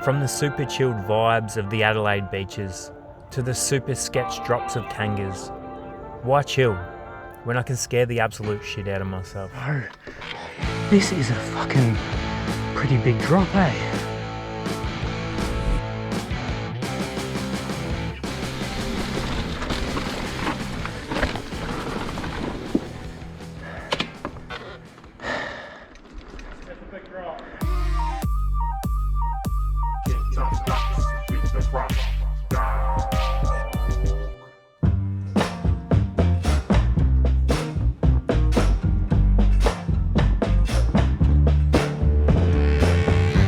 From the super chilled vibes of the Adelaide beaches to the super sketch drops of Kangas, why chill when I can scare the absolute shit out of myself? Oh, this is a fucking pretty big drop, eh?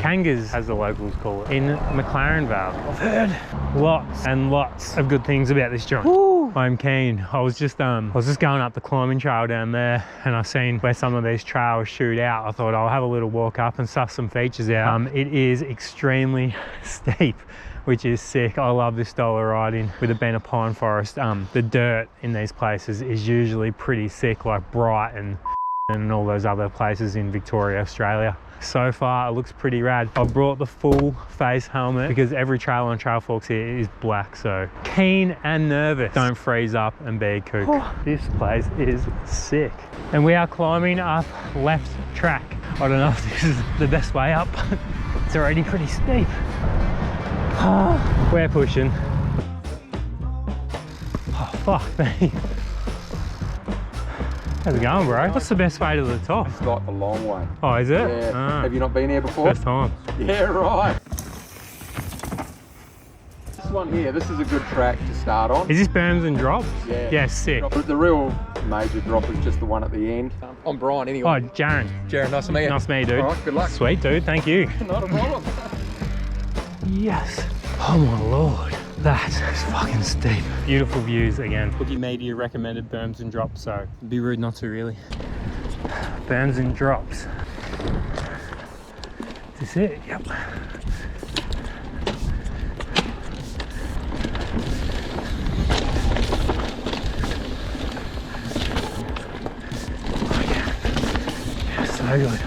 Kangas, as the locals call it, in McLaren Vale. I've heard lots and lots of good things about this joint. Woo. I'm keen. I was just going up the climbing trail down there, and I've seen where some of these trails shoot out. I thought I'll have a little walk up and suss some features out. It is extremely steep, which is sick. I love this style of riding. With it being a pine forest, the dirt in these places is usually pretty sick, like Bright and all those other places in Victoria, Australia. So far, it looks pretty rad. I've brought the full face helmet because every trail on Trail Forks here is black, so keen and nervous. Don't freeze up and be a kook. Oh, this place is sick. And we are climbing up left track. I don't know if this is the best way up. It's already pretty steep. We're pushing. Oh, fuck me. How's it going, bro? What's the best way to the top? It's like the long way. Oh, is it? Yeah. Ah. Have you not been here before? First time. Yeah, right. This one here, this is a good track to start on. Is this Berms and drops? Yeah. Yeah, sick. But the real major drop is just the one at the end. I'm Brian anyway. Oh, Jaron. Jaron, nice to meet you. Nice to meet you, dude. All right, good luck. Sweet, dude. Thank you. Not a problem. Yes. Oh my lord. That is fucking steep. Beautiful views again. Bookie Media recommended Berms and drops, so it'd be rude not to, really. Berms and drops. Is this it? Yep. Oh yeah. Yeah, so good.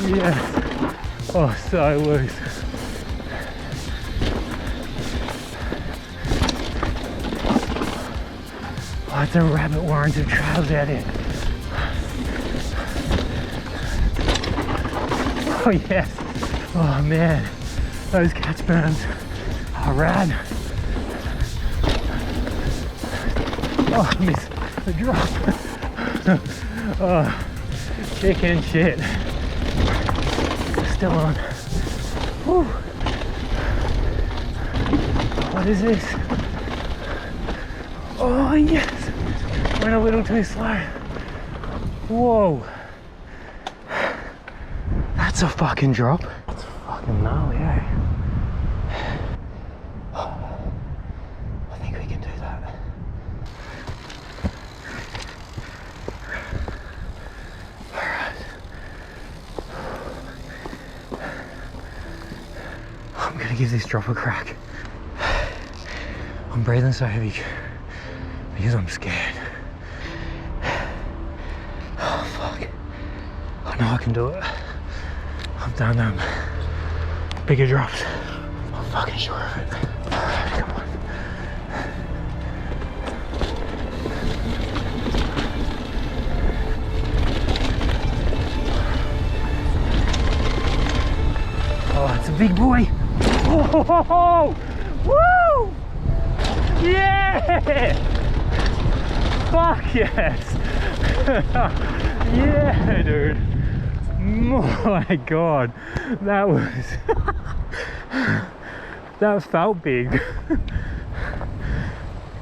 Yes. Oh, so loose. Oh, it's a rabbit warrant of trails out here. Oh yes. Oh man, those catch berms are rad. Oh, I missed the drop. Oh. Chicken shit. Still on. Whew. What is this? Oh yes! Went a little too slow. Whoa. That's a fucking drop. That's fucking gnarly, eh? I think we can do that. I'm gonna give this drop a crack. I'm breathing so heavy because I'm scared. Oh fuck. I know I can do it. I've done bigger drops. I'm fucking sure of it. Alright, come on. Oh, it's a big boy. Oh, woo! Yeah! Fuck yes! Yeah, dude. Oh my god, that was that felt big.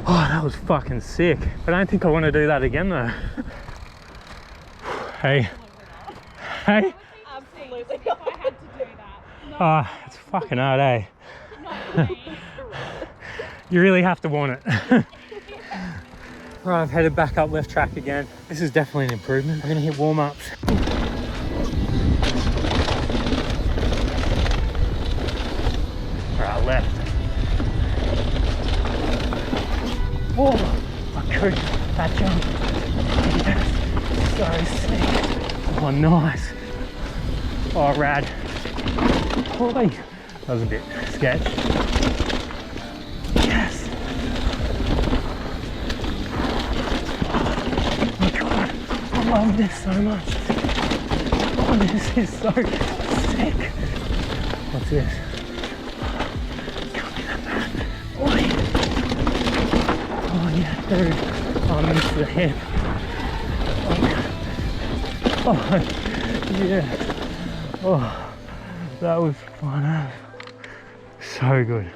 Oh, that was fucking sick. I don't think I want to do that again though. Hey, hey. Absolutely, if I had to do that. Oh, it's fucking hard, eh? You really have to want it. Right, I've headed back up left track again. This is definitely an improvement. I'm gonna hit warm-ups. Right, left. Whoa, I could. That jump. Yes, so sick. Oh, nice. Oh, rad. Boy, that was a bit sketch. Yes. Oh my God, I love this so much. Oh, this is so sick. What's this? Can't be that bad. Boy. Oh yeah, dude. I missed the hip. Oh yeah. Oh, that was fun. So good.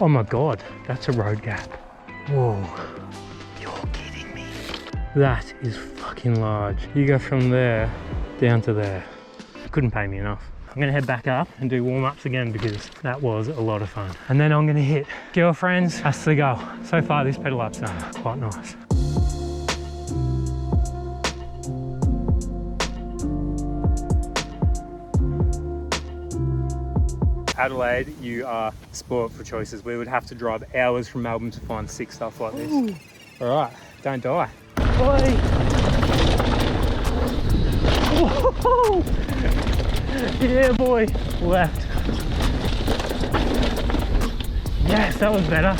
Oh my God, that's a road gap. Whoa, you're kidding me. That is fucking large. You go from there down to there. Couldn't pay me enough. I'm gonna head back up and do warm-ups again because that was a lot of fun. And then I'm gonna hit girlfriends. That's the goal. So far this pedal up's done quite nice. Adelaide, you are spoilt for choices. We would have to drive hours from Melbourne to find sick stuff like this. Ooh. All right, don't die. Boy. Whoa. Yeah, boy. Left. Yes, that was better.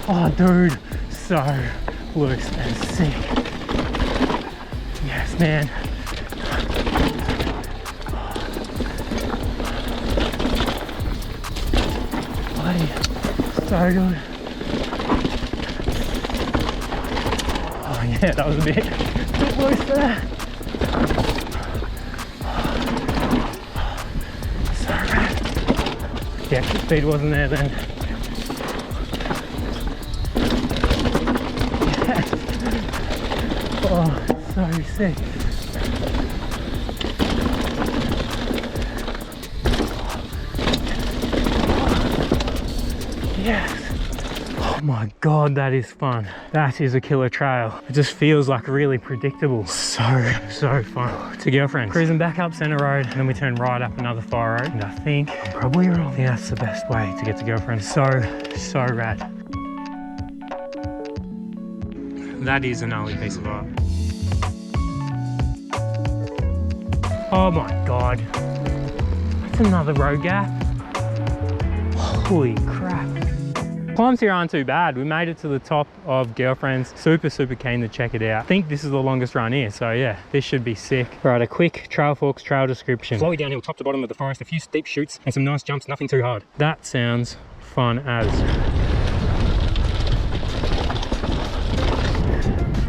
Oh, dude, so loose and sick. Yes, man. So good. Oh yeah, that was a bit loose there. So rad. Yeah, speed wasn't there then. Yes. Oh, so sick. Yes. Oh my God, that is fun. That is a killer trail. It just feels like really predictable. So fun. To girlfriends. Cruising back up Centre Road, and then we turn right up another fire road. And I think I'm probably wrong. I think that's the best way to get to girlfriends. So rad. That is a gnarly piece of art. Oh my God. That's another road gap. Holy crap. Climbs here aren't too bad. We made it to the top of Girlfriends. Super keen to check it out. I think this is the longest run here, so yeah, this should be sick. Right, a quick Trail Forks trail description. Flowy downhill, top to bottom of the forest, a few steep chutes and some nice jumps, nothing too hard. That sounds fun as.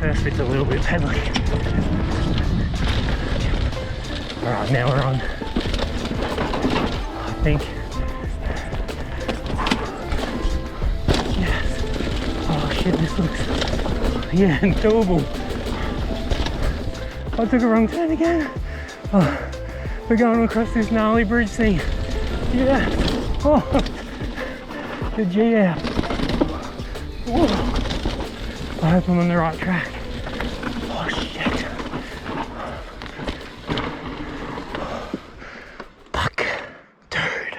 First bit's a little bit pedaly. All right, now we're on, I think. This looks, yeah, doable. I took a wrong turn again. Oh, we're going across this gnarly bridge thing. Yeah. Oh, the G out. Whoa. I hope I'm on the right track. Oh shit. Fuck. Dude.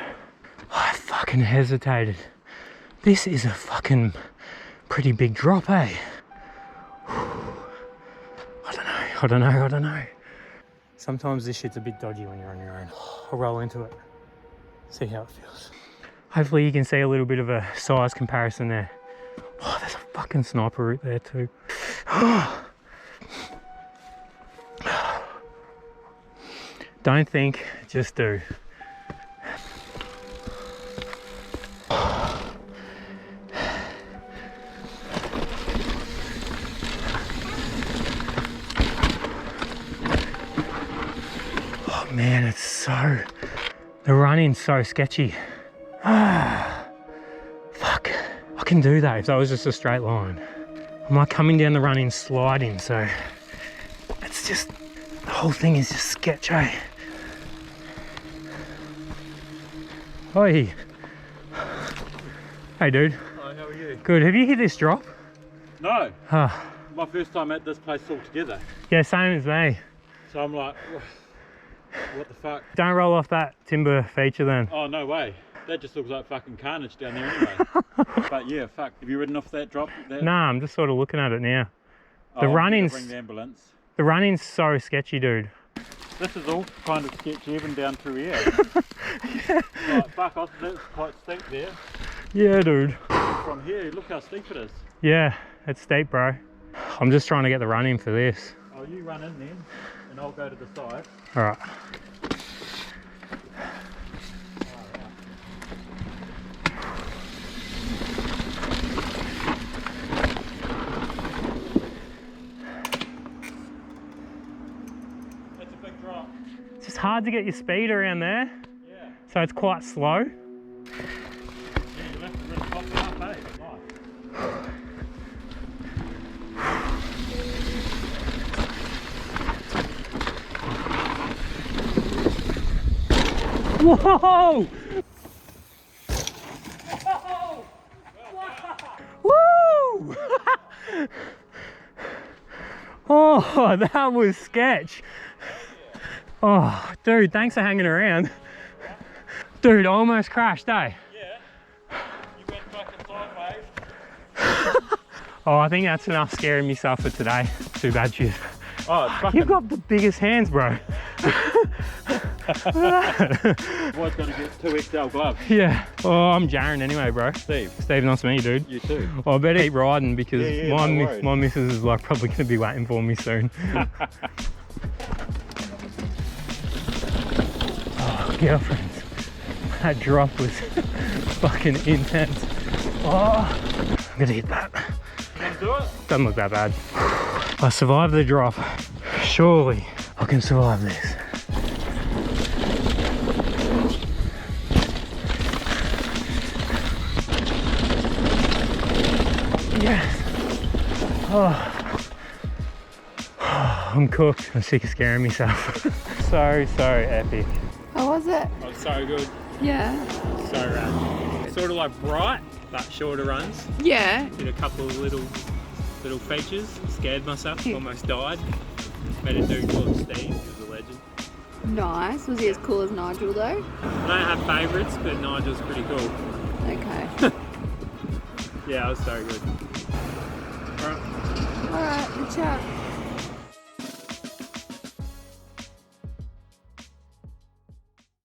I fucking hesitated. This is a fucking pretty big drop, eh? I don't know. Sometimes this shit's a bit dodgy when you're on your own. I'll roll into it, see how it feels. Hopefully you can see a little bit of a size comparison there. Oh, there's a fucking sniper route there too. Don't think, just do. Man, it's so, the running's so sketchy. Fuck, I can do that if that was just a straight line. I'm like coming down the running sliding, so it's just, the whole thing is just sketch, eh? Oi. Hey dude. Hi, how are you? Good. Have you hit this drop? No. Huh. My first time at this place altogether. Yeah, same as me. So I'm like, what the fuck? Don't roll off that timber feature then. Oh, no way. That just looks like fucking carnage down there anyway. But yeah, fuck. Have you ridden off that drop? Nah, I'm just sort of looking at it now. Oh, The I'm gonna running's bring the ambulance. the running's so sketchy, dude. This is all kind of sketchy even down through here. Like, fuck off, that's quite steep there. Yeah, dude. From here, look how steep it is. Yeah, it's steep, bro. I'm just trying to get the run in for this. Oh, you run in then, and I'll go to the side. All right. That's a big drop. It's just hard to get your speed around there, Yeah. so it's quite slow. Yeah, you left it really popped up, eh? Nice. Whoa! Woo! Oh, that was sketch. Oh, dude, thanks for hanging around. Dude, I almost crashed, eh? Yeah. You went fucking sideways. Oh, I think that's enough scaring myself for today. Too bad, cheers. Oh, it's fucking... You've got the biggest hands, bro. Boy's gonna get 2XL gloves. Yeah. Oh, I'm Jaren anyway, bro. Steve. Steve, nice to meet you, dude. You too. Well, I better keep riding because Yeah, my, no worries. my missus is like probably going to be waiting for me soon. Oh, girlfriends, that drop was fucking intense. Oh, I'm gonna hit that. You wanna do it? Doesn't look that bad. I survived the drop. Surely I can survive this. Yes. Oh. I'm cooked. I'm sick of scaring myself. so epic. How was it? Oh, so good. Yeah. So rad. Sort of like bright, but shorter runs. Yeah. Did a couple of little features. Scared myself. Almost died. Met a dude called Steve. He was a legend. Nice. Was he as cool as Nigel though? I don't have favourites, but Nigel's pretty cool. Okay. Yeah, it was so good. Alright, good chat.